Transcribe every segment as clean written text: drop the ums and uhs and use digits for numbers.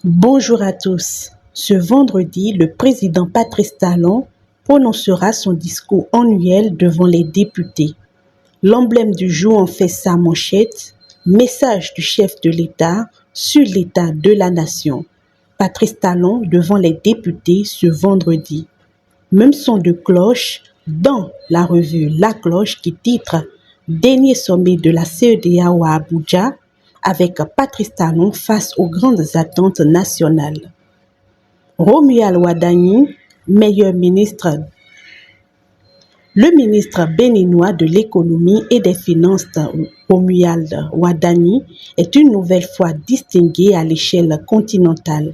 Bonjour à tous. Ce vendredi, le président Patrice Talon prononcera son discours annuel devant les députés. L'emblème du jour en fait sa manchette, message du chef de l'État sur l'état de la nation. Patrice Talon devant les députés ce vendredi. Même son de cloche dans la revue La Cloche qui titre « Dernier sommet de la CEDEAO à Abuja » avec Patrice Talon face aux grandes attentes nationales. Romuald Wadani, meilleur ministre. Le ministre béninois de l'économie et des finances, Romuald Wadani, est une nouvelle fois distingué à l'échelle continentale.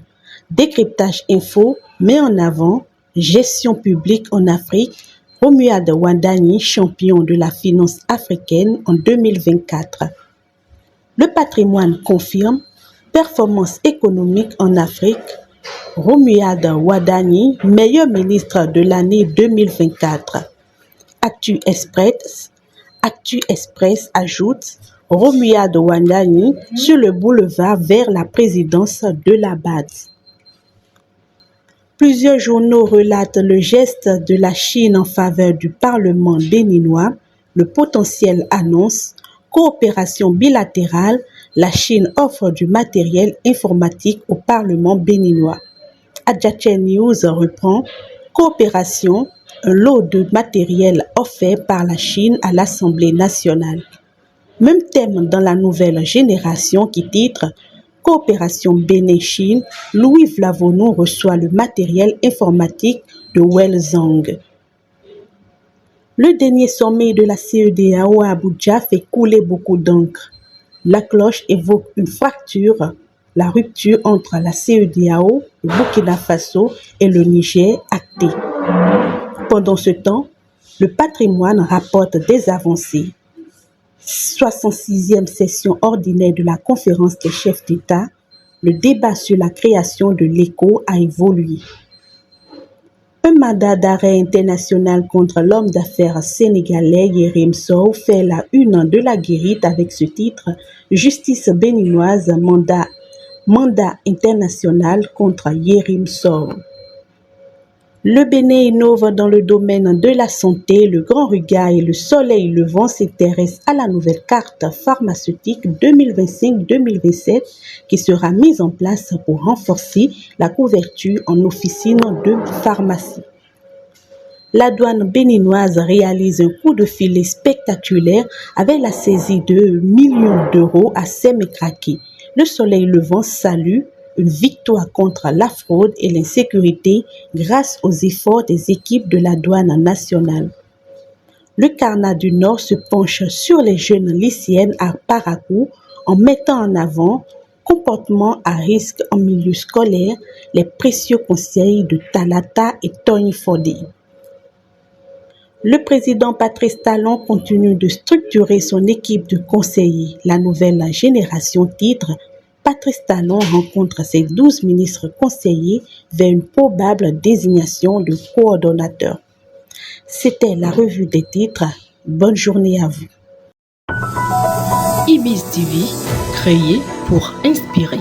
Décryptage Info met en avant gestion publique en Afrique. Romuald Wadani, champion de la finance africaine en 2024. Le patrimoine confirme performance économique en Afrique. Romuald Wadani, meilleur ministre de l'année 2024. Actu Express ajoute Romuald Wadani sur le boulevard vers la présidence de la BAD. Plusieurs journaux relatent le geste de la Chine en faveur du Parlement béninois. Le potentiel annonce coopération bilatérale. La Chine offre du matériel informatique au Parlement béninois. Adjacent News reprend coopération, un lot de matériel offert par la Chine à l'Assemblée nationale. Même thème dans la nouvelle génération qui titre Coopération Bénin-Chine, Louis Vlavonou reçoit le matériel informatique de Wellzong. Le dernier sommet de la CEDEAO à Abuja fait couler beaucoup d'encre. La Cloche évoque une fracture, la rupture entre la CEDEAO, le Burkina Faso et le Niger actée. Pendant ce temps, le patrimoine rapporte des avancées. 66e session ordinaire de la conférence des chefs d'État, le débat sur la création de l'ECO a évolué. Un mandat d'arrêt international contre l'homme d'affaires sénégalais Yérim Sow fait la une de la Guérite avec ce titre « Justice béninoise, mandat international contre Yérim Sow ». Le Bénin innove dans le domaine de la santé. Le Grand Regard et le Soleil levant s'intéressent à la nouvelle carte pharmaceutique 2025-2027 qui sera mise en place pour renforcer la couverture en officine de pharmacie. La douane béninoise réalise un coup de filet spectaculaire avec la saisie de millions d'euros à Sémékraké. Le Soleil levant salue une victoire contre la fraude et l'insécurité grâce aux efforts des équipes de la douane nationale. Le Carnat du Nord se penche sur les jeunes lycéennes à Parakou en mettant en avant comportement à risque en milieu scolaire, les précieux conseils de Talata et Tony Fodé. Le président Patrice Talon continue de structurer son équipe de conseillers. La nouvelle génération titre Patrice Talon rencontre ses 12 ministres conseillers vers une probable désignation de coordonnateur. C'était la revue des titres. Bonne journée à vous. Ibis TV, créé pour inspirer.